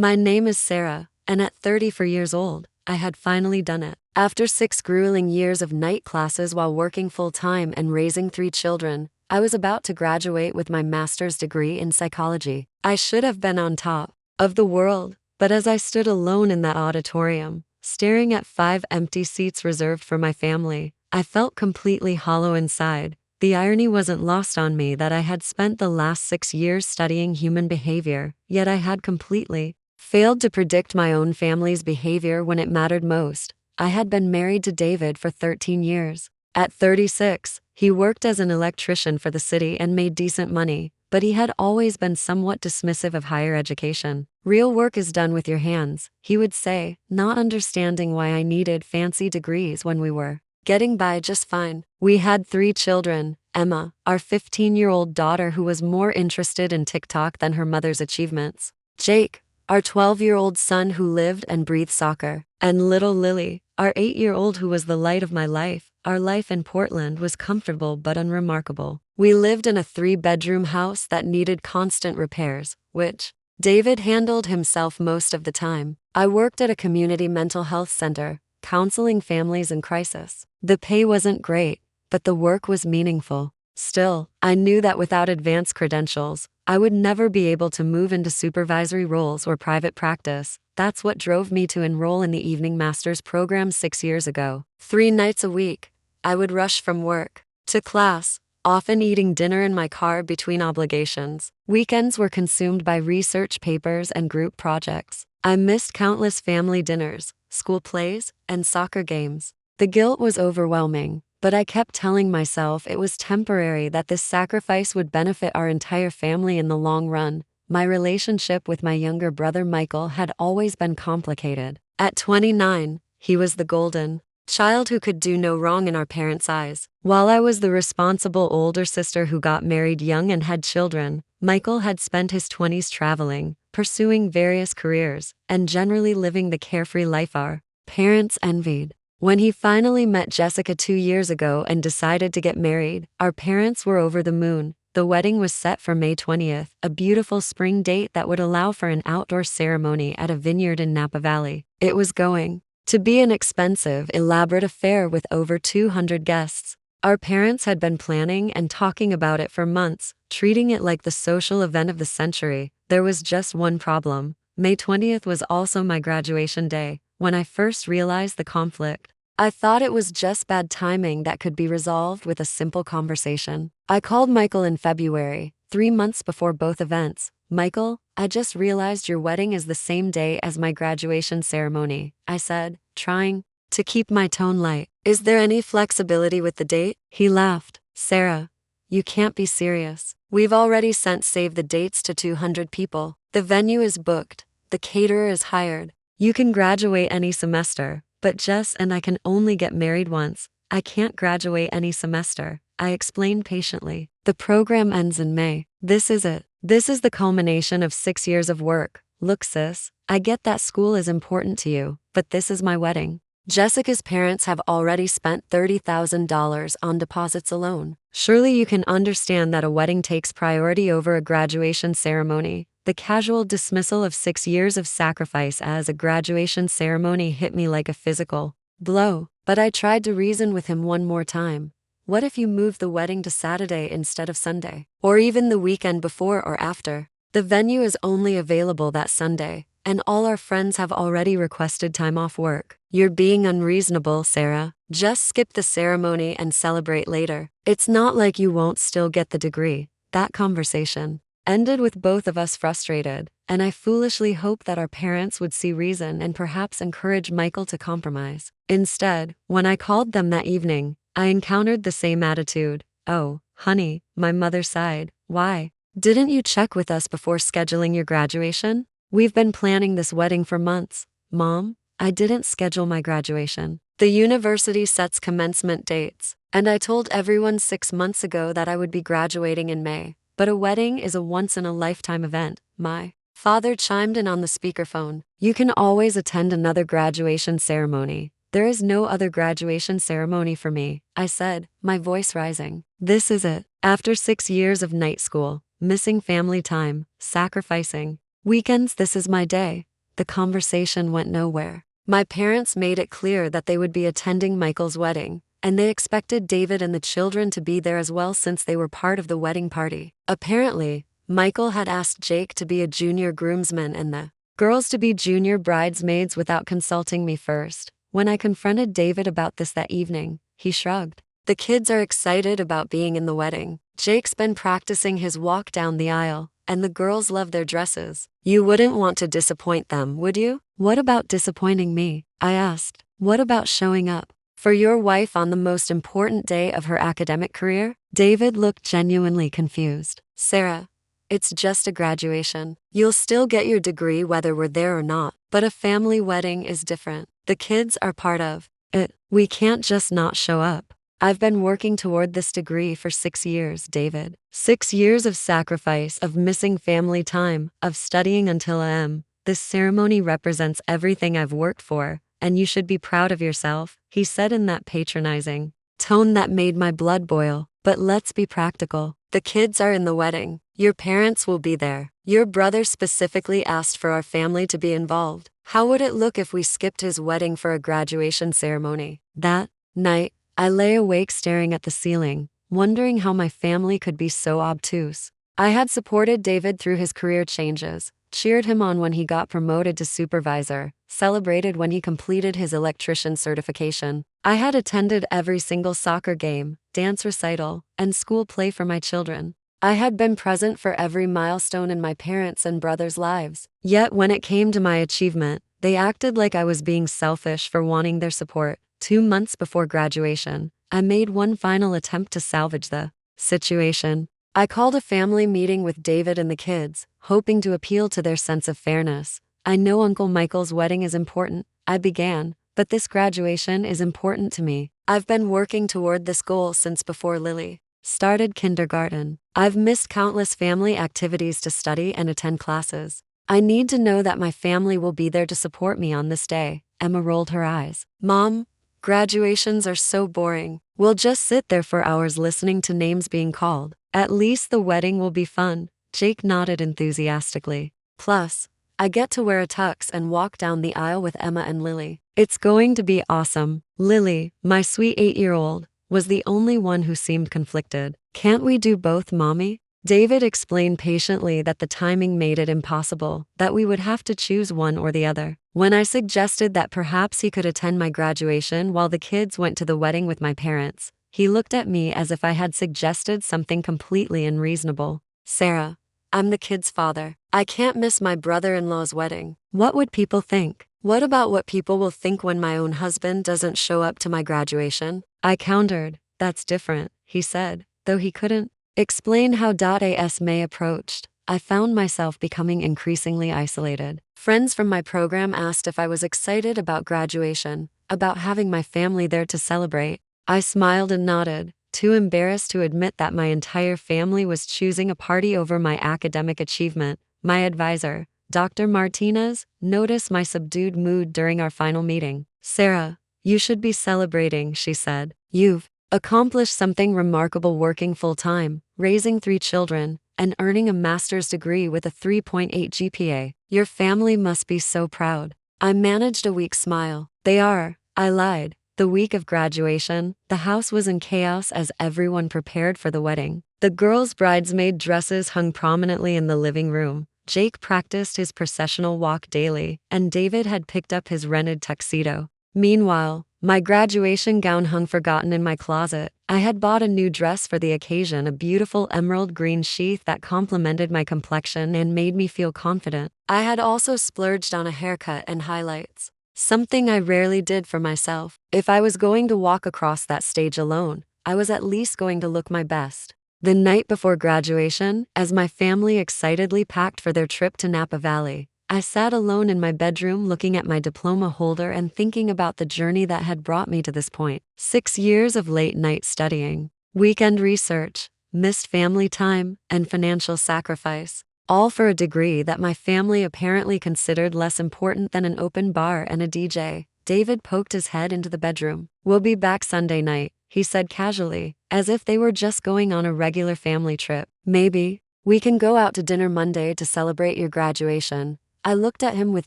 My name is Sarah, and at 34 years old, I had finally done it. After 6 grueling years of night classes while working full-time and raising 3 children, I was about to graduate with my master's degree in psychology. I should have been on top of the world, but as I stood alone in that auditorium, staring at 5 empty seats reserved for my family, I felt completely hollow inside. The irony wasn't lost on me that I had spent the last 6 years studying human behavior, yet I had completely failed to predict my own family's behavior when it mattered most. I had been married to David for 13 years. At 36, he worked as an electrician for the city and made decent money, but he had always been somewhat dismissive of higher education. Real work is done with your hands, he would say, not understanding why I needed fancy degrees when we were getting by just fine. We had 3 children, Emma, our 15-year-old daughter who was more interested in TikTok than her mother's achievements, Jake, our 12-year-old son who lived and breathed soccer, and little Lily, our 8-year-old who was the light of my life. Our life in Portland was comfortable but unremarkable. We lived in a 3-bedroom house that needed constant repairs, which David handled himself most of the time. I worked at a community mental health center, counseling families in crisis. The pay wasn't great, but the work was meaningful. Still, I knew that without advanced credentials, I would never be able to move into supervisory roles or private practice. That's what drove me to enroll in the evening master's program 6 years ago. 3 nights a week, I would rush from work to class, often eating dinner in my car between obligations. Weekends were consumed by research papers and group projects. I missed countless family dinners, school plays, and soccer games. The guilt was overwhelming, but I kept telling myself it was temporary, that this sacrifice would benefit our entire family in the long run. My relationship with my younger brother Michael had always been complicated. At 29, he was the golden child who could do no wrong in our parents' eyes. While I was the responsible older sister who got married young and had children, Michael had spent his 20s traveling, pursuing various careers, and generally living the carefree life our parents envied. When he finally met Jessica 2 years ago and decided to get married, our parents were over the moon. The wedding was set for May 20th, a beautiful spring date that would allow for an outdoor ceremony at a vineyard in Napa Valley. It was going to be an expensive, elaborate affair with over 200 guests. Our parents had been planning and talking about it for months, treating it like the social event of the century. There was just one problem. May 20th was also my graduation day. When I first realized the conflict, I thought it was just bad timing that could be resolved with a simple conversation. I called Michael in February, 3 months before both events. Michael, I just realized your wedding is the same day as my graduation ceremony, I said, trying to keep my tone light. Is there any flexibility with the date? He laughed. Sarah, you can't be serious. We've already sent save the dates to 200 people. The venue is booked. The caterer is hired. You can graduate any semester, but Jess and I can only get married once. I can't graduate any semester, I explained patiently. The program ends in May. This is it. This is the culmination of 6 years of work. Look, sis, I get that school is important to you, but this is my wedding. Jessica's parents have already spent $30,000 on deposits alone. Surely you can understand that a wedding takes priority over a graduation ceremony. The casual dismissal of 6 years of sacrifice as a graduation ceremony hit me like a physical blow. But I tried to reason with him one more time. What if you move the wedding to Saturday instead of Sunday? Or even the weekend before or after? The venue is only available that Sunday, and all our friends have already requested time off work. You're being unreasonable, Sarah. Just skip the ceremony and celebrate later. It's not like you won't still get the degree. That conversation ended with both of us frustrated, and I foolishly hoped that our parents would see reason and perhaps encourage Michael to compromise. Instead, when I called them that evening, I encountered the same attitude. Oh, honey, my mother sighed. Why? Didn't you check with us before scheduling your graduation? We've been planning this wedding for months. Mom, I didn't schedule my graduation. The university sets commencement dates, and I told everyone 6 months ago that I would be graduating in May. But a wedding is a once-in-a-lifetime event. My father chimed in on the speakerphone. You can always attend another graduation ceremony. There is no other graduation ceremony for me, I said, my voice rising. This is it. After 6 years of night school, missing family time, sacrificing Weekends, this is my day. The conversation went nowhere. My parents made it clear that they would be attending Michael's wedding, and they expected David and the children to be there as well since they were part of the wedding party. Apparently, Michael had asked Jake to be a junior groomsman and the girls to be junior bridesmaids without consulting me first. When I confronted David about this that evening, he shrugged. The kids are excited about being in the wedding. Jake's been practicing his walk down the aisle, and the girls love their dresses. You wouldn't want to disappoint them, would you? What about disappointing me? I asked. What about showing up for your wife on the most important day of her academic career? David looked genuinely confused. Sarah, it's just a graduation. You'll still get your degree whether we're there or not, but a family wedding is different. The kids are part of it. We can't just not show up. I've been working toward this degree for 6 years, David. 6 years of sacrifice, of missing family time, of studying until I am. This ceremony represents everything I've worked for, and you should be proud of yourself, he said in that patronizing tone that made my blood boil. But let's be practical. The kids are in the wedding. Your parents will be there. Your brother specifically asked for our family to be involved. How would it look if we skipped his wedding for a graduation ceremony? That night, I lay awake staring at the ceiling, wondering how my family could be so obtuse. I had supported David through his career changes, cheered him on when he got promoted to supervisor, celebrated when he completed his electrician certification. I had attended every single soccer game, dance recital, and school play for my children. I had been present for every milestone in my parents' and brothers' lives. Yet when it came to my achievement, they acted like I was being selfish for wanting their support. 2 months before graduation, I made one final attempt to salvage the situation. I called a family meeting with David and the kids, hoping to appeal to their sense of fairness. I know Uncle Michael's wedding is important, I began, but this graduation is important to me. I've been working toward this goal since before Lily started kindergarten. I've missed countless family activities to study and attend classes. I need to know that my family will be there to support me on this day. Emma rolled her eyes. Mom, graduations are so boring. We'll just sit there for hours listening to names being called. At least the wedding will be fun. Jake nodded enthusiastically. Plus, I get to wear a tux and walk down the aisle with Emma and Lily. It's going to be awesome. Lily, my sweet 8-year-old, was the only one who seemed conflicted. Can't we do both, Mommy? David explained patiently that the timing made it impossible, that we would have to choose one or the other. When I suggested that perhaps he could attend my graduation while the kids went to the wedding with my parents, he looked at me as if I had suggested something completely unreasonable. Sarah, I'm the kid's father. I can't miss my brother-in-law's wedding. What would people think? What about what people will think when my own husband doesn't show up to my graduation? I countered. That's different, he said, though he couldn't explain how as May approached. I found myself becoming increasingly isolated. Friends from my program asked if I was excited about graduation, about having my family there to celebrate. I smiled and nodded, too embarrassed to admit that my entire family was choosing a party over my academic achievement. My advisor, Dr. Martinez, noticed my subdued mood during our final meeting. Sarah, you should be celebrating, she said. You've accomplished something remarkable working full-time, raising 3 children, and earning a master's degree with a 3.8 GPA. Your family must be so proud. I managed a weak smile. They are, I lied. The week of graduation, the house was in chaos as everyone prepared for the wedding. The girls' bridesmaid dresses hung prominently in the living room. Jake practiced his processional walk daily, and David had picked up his rented tuxedo. Meanwhile, my graduation gown hung forgotten in my closet. I had bought a new dress for the occasion, a beautiful emerald green sheath that complemented my complexion and made me feel confident. I had also splurged on a haircut and highlights, something I rarely did for myself. If I was going to walk across that stage alone, I was at least going to look my best. The night before graduation, as my family excitedly packed for their trip to Napa Valley, I sat alone in my bedroom looking at my diploma holder and thinking about the journey that had brought me to this point. 6 years of late-night studying, weekend research, missed family time, and financial sacrifice, all for a degree that my family apparently considered less important than an open bar and a DJ. David poked his head into the bedroom. We'll be back Sunday night, he said casually, as if they were just going on a regular family trip. Maybe We can go out to dinner Monday to celebrate your graduation. I looked at him with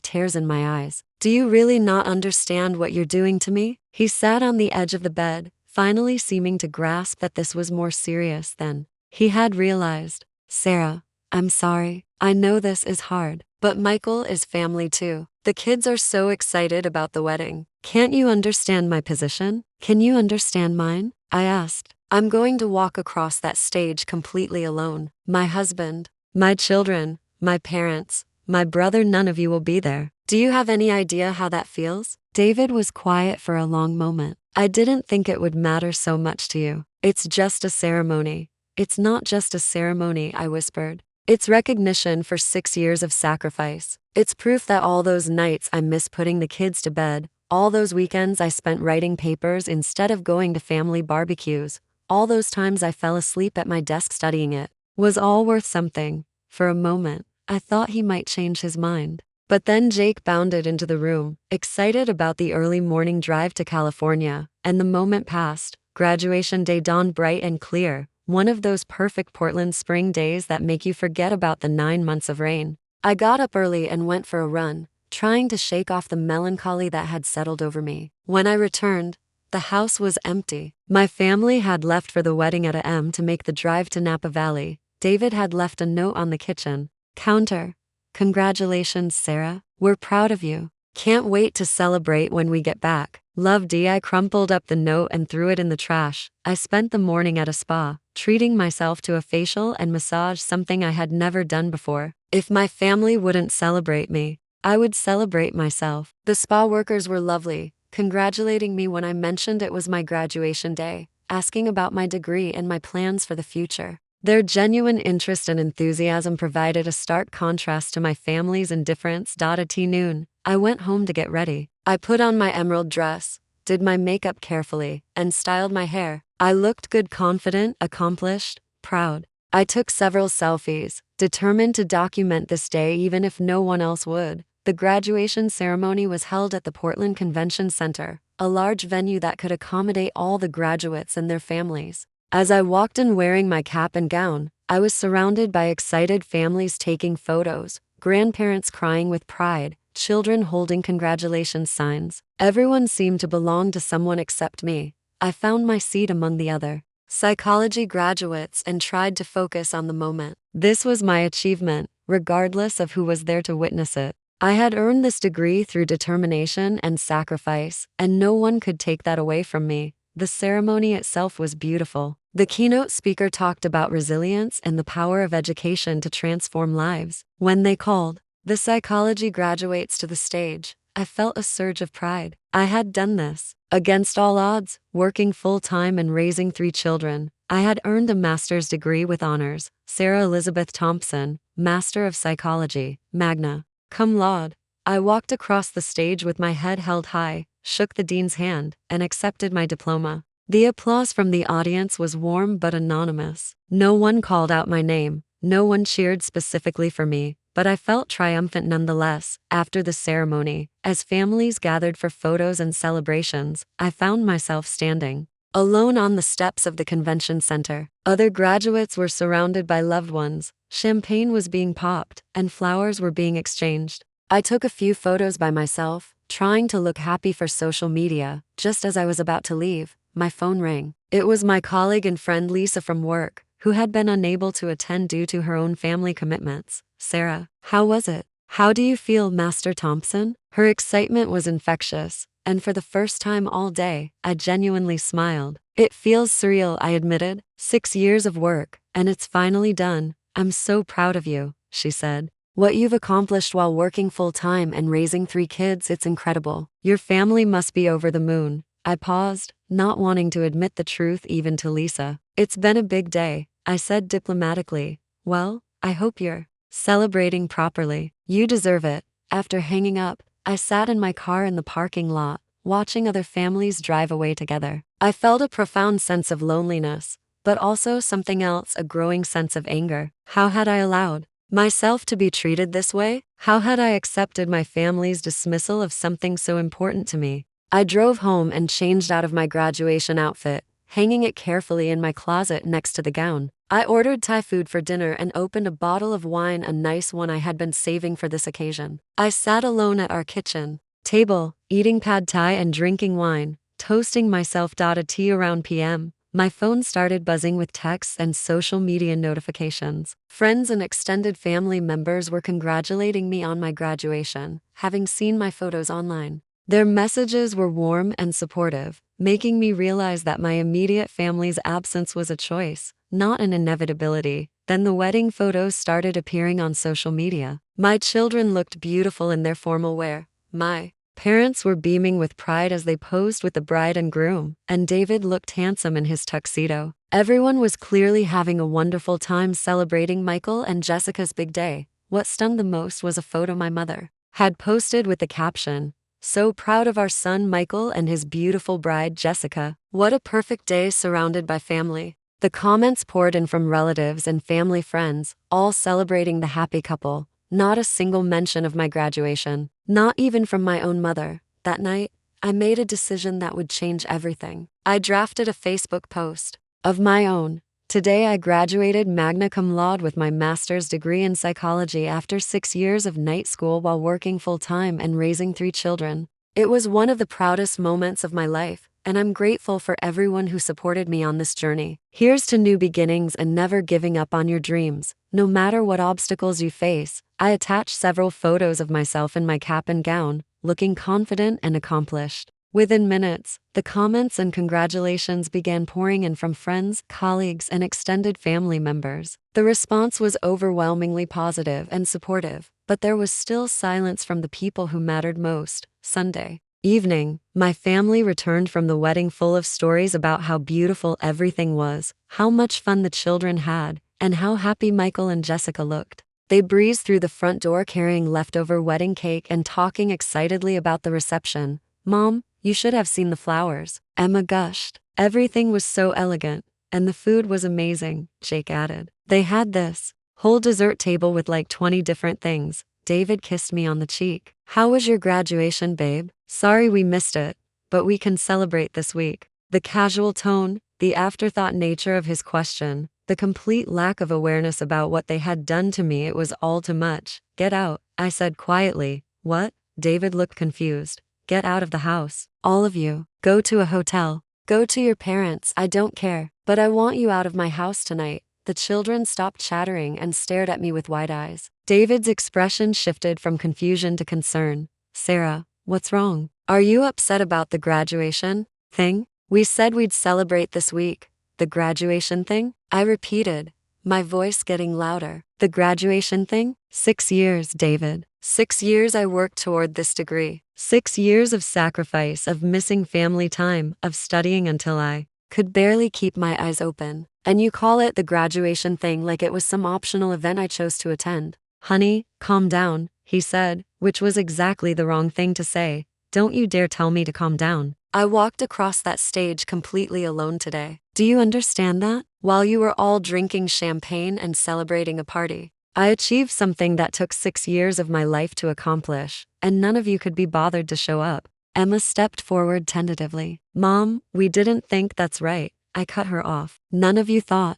tears in my eyes. Do you really not understand what you're doing to me? He sat on the edge of the bed, finally seeming to grasp that this was more serious than he had realized. Sarah, I'm sorry. I know this is hard, but Michael is family too. The kids are so excited about the wedding. Can't you understand my position? Can you understand mine? I asked. I'm going to walk across that stage completely alone. My husband, my children, my parents, my brother, none of you will be there. Do you have any idea how that feels? David was quiet for a long moment. I didn't think it would matter so much to you. It's just a ceremony. It's not just a ceremony, I whispered. It's recognition for 6 years of sacrifice. It's proof that all those nights I missed putting the kids to bed, all those weekends I spent writing papers instead of going to family barbecues, all those times I fell asleep at my desk studying it, was all worth something. For a moment, I thought he might change his mind. But then Jake bounded into the room, excited about the early morning drive to California, and the moment passed. Graduation day dawned bright and clear, one of those perfect Portland spring days that make you forget about the 9 months of rain. I got up early and went for a run, trying to shake off the melancholy that had settled over me. When I returned, the house was empty. My family had left for the wedding at a.m. to make the drive to Napa Valley. David had left a note on the kitchen counter. Congratulations, Sarah. We're proud of you. Can't wait to celebrate when we get back. Love D. I crumpled up the note and threw it in the trash. I spent the morning at a spa, treating myself to a facial and massage, something I had never done before. If my family wouldn't celebrate me, I would celebrate myself. The spa workers were lovely, congratulating me when I mentioned it was my graduation day, asking about my degree and my plans for the future. Their genuine interest and enthusiasm provided a stark contrast to my family's indifference. At noon, I went home to get ready. I put on my emerald dress, did my makeup carefully, and styled my hair. I looked good, confident, accomplished, proud. I took several selfies, determined to document this day even if no one else would. The graduation ceremony was held at the Portland Convention Center, a large venue that could accommodate all the graduates and their families. As I walked in wearing my cap and gown, I was surrounded by excited families taking photos, grandparents crying with pride, children holding congratulations signs. Everyone seemed to belong to someone except me. I found my seat among the other psychology graduates and tried to focus on the moment. This was my achievement, regardless of who was there to witness it. I had earned this degree through determination and sacrifice, and no one could take that away from me. The ceremony itself was beautiful. The keynote speaker talked about resilience and the power of education to transform lives. When they called the psychology graduates to the stage, I felt a surge of pride. I had done this. Against all odds, working full-time and raising 3 children, I had earned a master's degree with honors. Sarah Elizabeth Thompson, Master of Psychology, magna cum laude. I walked across the stage with my head held high, shook the dean's hand, and accepted my diploma. The applause from the audience was warm but anonymous. No one called out my name, no one cheered specifically for me, but I felt triumphant nonetheless. After the ceremony, as families gathered for photos and celebrations, I found myself standing alone on the steps of the convention center. Other graduates were surrounded by loved ones, champagne was being popped, and flowers were being exchanged. I took a few photos by myself, trying to look happy for social media. Just as I was about to leave, my phone rang. It was my colleague and friend Lisa from work, who had been unable to attend due to her own family commitments. Sarah, how was it? How do you feel, Master Thompson? Her excitement was infectious, and for the first time all day, I genuinely smiled. It feels surreal, I admitted. 6 years of work, and it's finally done. I'm so proud of you, she said. What you've accomplished while working full-time and raising 3 kids, it's incredible. Your family must be over the moon. I paused, not wanting to admit the truth even to Lisa. It's been a big day, I said diplomatically. Well, I hope you're celebrating properly. You deserve it. After hanging up, I sat in my car in the parking lot, watching other families drive away together. I felt a profound sense of loneliness, but also something else, a growing sense of anger. How had I allowed myself to be treated this way? How had I accepted my family's dismissal of something so important to me? I drove home and changed out of my graduation outfit, hanging it carefully in my closet next to the gown I ordered Thai food for dinner and opened a bottle of wine, a nice one I had been saving for this occasion. I sat alone at our kitchen table, eating pad thai and drinking wine, toasting myself a tea. Around PM. My phone started buzzing with texts and social media notifications. Friends and extended family members were congratulating me on my graduation, having seen my photos online. Their messages were warm and supportive, making me realize that my immediate family's absence was a choice, not an inevitability. Then the wedding photos started appearing on social media. My children looked beautiful in their formal wear. My parents were beaming with pride as they posed with the bride and groom, and David looked handsome in his tuxedo. Everyone was clearly having a wonderful time celebrating Michael and Jessica's big day. What stunned the most was a photo my mother had posted with the caption, "So proud of our son Michael and his beautiful bride Jessica. What a perfect day surrounded by family." The comments poured in from relatives and family friends, all celebrating the happy couple. Not a single mention of my graduation, not even from my own mother. That night, I made a decision that would change everything. I drafted a Facebook post of my own. Today I graduated magna cum laude with my master's degree in psychology after 6 years of night school while working full-time and raising 3 children. It was one of the proudest moments of my life, and I'm grateful for everyone who supported me on this journey. Here's to new beginnings and never giving up on your dreams. No matter what obstacles you face. I attached several photos of myself in my cap and gown, looking confident and accomplished. Within minutes, the comments and congratulations began pouring in from friends, colleagues, and extended family members. The response was overwhelmingly positive and supportive, but there was still silence from the people who mattered most. Sunday evening, my family returned from the wedding full of stories about how beautiful everything was, how much fun the children had, and how happy Michael and Jessica looked. They breezed through the front door carrying leftover wedding cake and talking excitedly about the reception. "Mom, you should have seen the flowers," Emma gushed. "Everything was so elegant, and the food was amazing," Jake added. "They had this whole dessert table with like 20 different things." David kissed me on the cheek. "How was your graduation, babe? Sorry we missed it, but we can celebrate this week." The casual tone, the afterthought nature of his question, the complete lack of awareness about what they had done to me, it was all too much. "Get out," I said quietly. "What?" David looked confused. "Get out of the house. All of you. Go to a hotel. Go to your parents, I don't care. But I want you out of my house tonight." The children stopped chattering and stared at me with wide eyes. David's expression shifted from confusion to concern. "Sarah, what's wrong? Are you upset about the graduation thing? We said we'd celebrate this week." "The graduation thing?" I repeated, my voice getting louder. "The graduation thing? 6 years, David. 6 years I worked toward this degree. 6 years of sacrifice, of missing family time, of studying until I could barely keep my eyes open. And you call it the graduation thing like it was some optional event I chose to attend." "Honey, calm down," he said, which was exactly the wrong thing to say. "Don't you dare tell me to calm down. I walked across that stage completely alone today. Do you understand that? While you were all drinking champagne and celebrating a party. I achieved something that took 6 years of my life to accomplish, and none of you could be bothered to show up." Emma stepped forward tentatively. "Mom, we didn't think that's right." I cut her off. None of you thought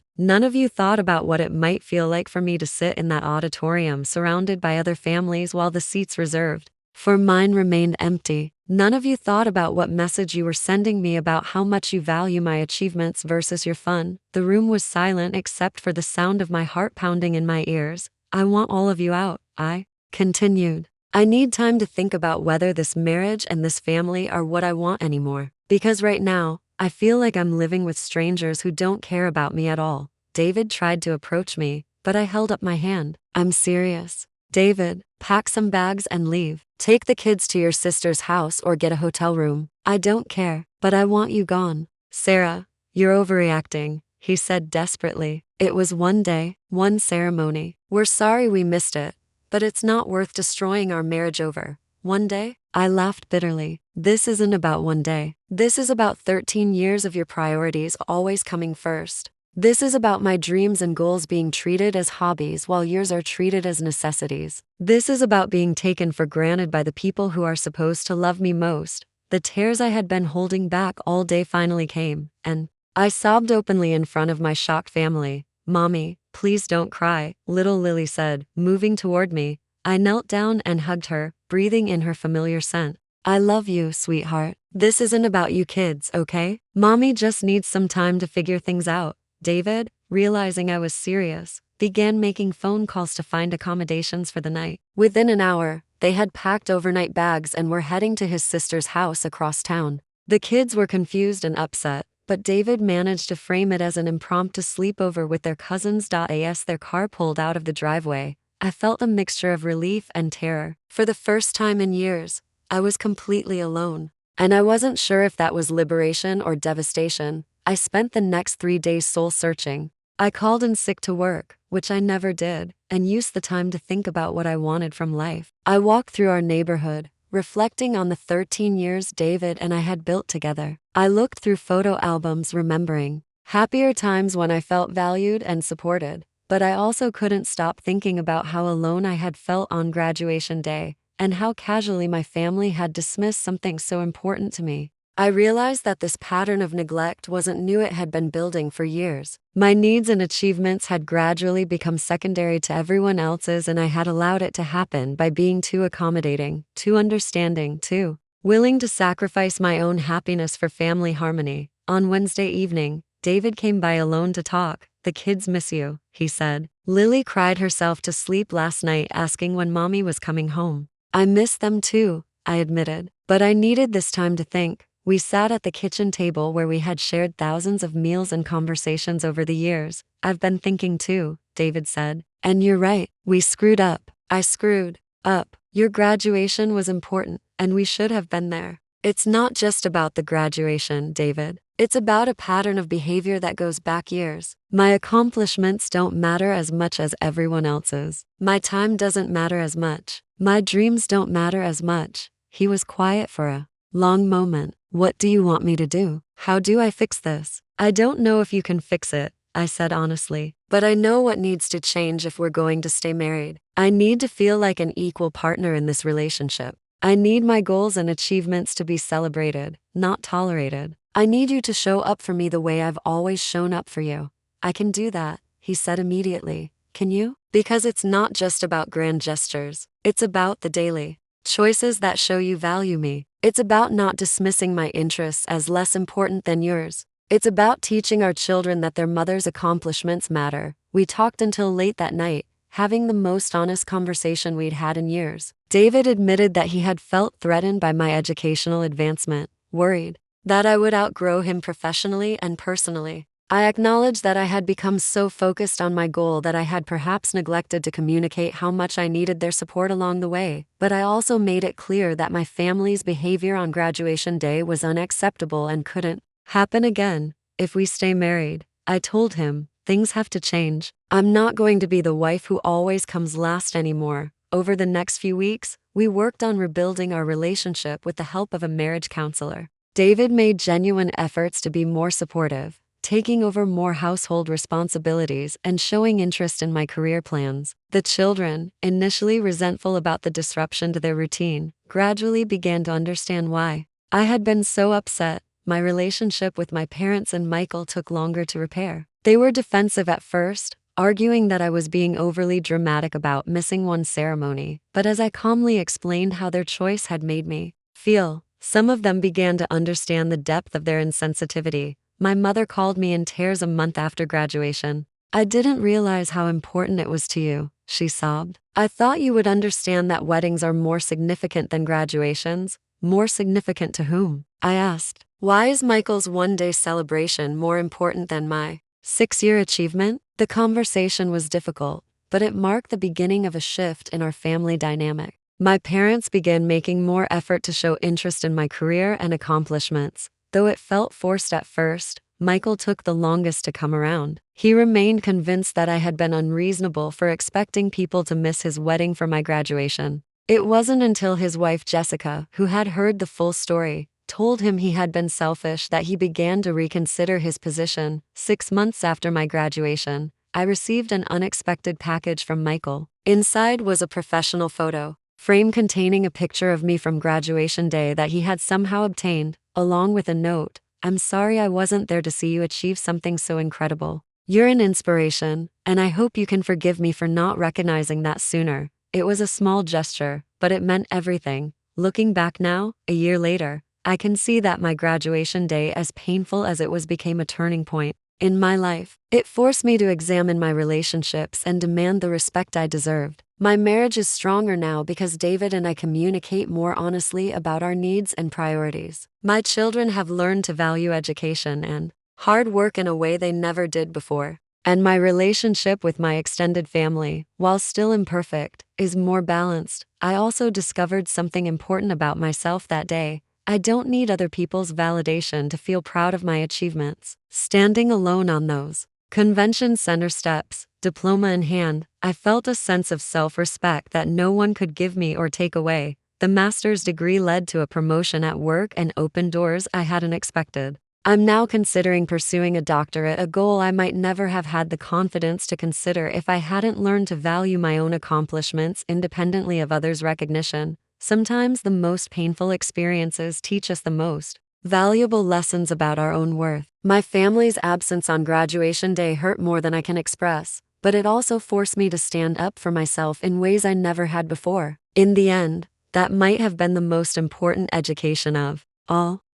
about what it might feel like for me to sit in that auditorium surrounded by other families while the seats reserved for mine remained empty. None of you thought about what message you were sending me about how much you value my achievements versus your fun." The room was silent except for the sound of my heart pounding in my ears. "I want all of you out," I continued. "I need time to think about whether this marriage and this family are what I want anymore. Because right now, I feel like I'm living with strangers who don't care about me at all." David tried to approach me, but I held up my hand. "I'm serious. David, pack some bags and leave. Take the kids to your sister's house or get a hotel room. I don't care, but I want you gone." "Sarah, you're overreacting," he said desperately. "It was one day, one ceremony. We're sorry we missed it, but it's not worth destroying our marriage over one day." I laughed bitterly. "This isn't about one day. This is about 13 years of your priorities always coming first. This is about my dreams and goals being treated as hobbies while yours are treated as necessities. This is about being taken for granted by the people who are supposed to love me most." The tears I had been holding back all day finally came, and I sobbed openly in front of my shocked family. "Mommy, please don't cry," little Lily said, moving toward me. I knelt down and hugged her, breathing in her familiar scent. "I love you, sweetheart. This isn't about you kids, okay? Mommy just needs some time to figure things out." David, realizing I was serious, began making phone calls to find accommodations for the night. Within an hour, they had packed overnight bags and were heading to his sister's house across town. The kids were confused and upset, but David managed to frame it as an impromptu sleepover with their cousins. As their car pulled out of the driveway, I felt a mixture of relief and terror. For the first time in years, I was completely alone. And I wasn't sure if that was liberation or devastation. I spent the next 3 days soul searching. I called in sick to work, which I never did, and used the time to think about what I wanted from life. I walked through our neighborhood, reflecting on the 13 years David and I had built together. I looked through photo albums, remembering happier times when I felt valued and supported. But I also couldn't stop thinking about how alone I had felt on graduation day, and how casually my family had dismissed something so important to me. I realized that this pattern of neglect wasn't new, it had been building for years. My needs and achievements had gradually become secondary to everyone else's, and I had allowed it to happen by being too accommodating, too understanding, too willing to sacrifice my own happiness for family harmony. On Wednesday evening, David came by alone to talk. "The kids miss you," he said. "Lily cried herself to sleep last night asking when Mommy was coming home." "I miss them too," I admitted, "but I needed this time to think." We sat at the kitchen table where we had shared thousands of meals and conversations over the years. "I've been thinking too," David said. "And you're right, we screwed up." I screwed up. "Your graduation was important, and we should have been there." "It's not just about the graduation, David. It's about a pattern of behavior that goes back years. My accomplishments don't matter as much as everyone else's. My time doesn't matter as much. My dreams don't matter as much." He was quiet for a long moment. "What do you want me to do? How do I fix this?" "I don't know if you can fix it," I said honestly, "but I know what needs to change if we're going to stay married. I need to feel like an equal partner in this relationship. I need my goals and achievements to be celebrated, not tolerated. I need you to show up for me the way I've always shown up for you." "I can do that," he said immediately. "Can you?" "Because it's not just about grand gestures. It's about the daily choices that show you value me. It's about not dismissing my interests as less important than yours. It's about teaching our children that their mother's accomplishments matter." We talked until late that night, having the most honest conversation we'd had in years. David admitted that he had felt threatened by my educational advancement, worried that I would outgrow him professionally and personally. I acknowledged that I had become so focused on my goal that I had perhaps neglected to communicate how much I needed their support along the way, but I also made it clear that my family's behavior on graduation day was unacceptable and couldn't happen again. "If we stay married," I told him, "things have to change. I'm not going to be the wife who always comes last anymore." Over the next few weeks, we worked on rebuilding our relationship with the help of a marriage counselor. David made genuine efforts to be more supportive, taking over more household responsibilities and showing interest in my career plans. The children, initially resentful about the disruption to their routine, gradually began to understand why I had been so upset. My relationship with my parents and Michael took longer to repair. They were defensive at first, arguing that I was being overly dramatic about missing one ceremony, but as I calmly explained how their choice had made me feel, some of them began to understand the depth of their insensitivity. My mother called me in tears a month after graduation. "I didn't realize how important it was to you," she sobbed. "I thought you would understand that weddings are more significant than graduations." "More significant to whom?" I asked. "Why is Michael's one-day celebration more important than my 6-year achievement?" The conversation was difficult, but it marked the beginning of a shift in our family dynamic. My parents began making more effort to show interest in my career and accomplishments. Though it felt forced at first, Michael took the longest to come around. He remained convinced that I had been unreasonable for expecting people to miss his wedding for my graduation. It wasn't until his wife Jessica, who had heard the full story, told him he had been selfish that he began to reconsider his position. 6 months after my graduation, I received an unexpected package from Michael. Inside was a professional photo frame containing a picture of me from graduation day that he had somehow obtained, along with a note: "I'm sorry I wasn't there to see you achieve something so incredible." You're an inspiration, and I hope you can forgive me for not recognizing that sooner. It was a small gesture, but it meant everything. Looking back now, a year later, I can see that my graduation day, as painful as it was, became a turning point in my life. It forced me to examine my relationships and demand the respect I deserved. My marriage is stronger now because David and I communicate more honestly about our needs and priorities. My children have learned to value education and hard work in a way they never did before. And my relationship with my extended family, while still imperfect, is more balanced. I also discovered something important about myself that day. I don't need other people's validation to feel proud of my achievements. Standing alone on those convention center steps, diploma in hand, I felt a sense of self-respect that no one could give me or take away. The master's degree led to a promotion at work and opened doors I hadn't expected. I'm now considering pursuing a doctorate, a goal I might never have had the confidence to consider if I hadn't learned to value my own accomplishments independently of others' recognition. Sometimes the most painful experiences teach us the most valuable lessons about our own worth. My family's absence on graduation day hurt more than I can express, but it also forced me to stand up for myself in ways I never had before. In the end, that might have been the most important education of all.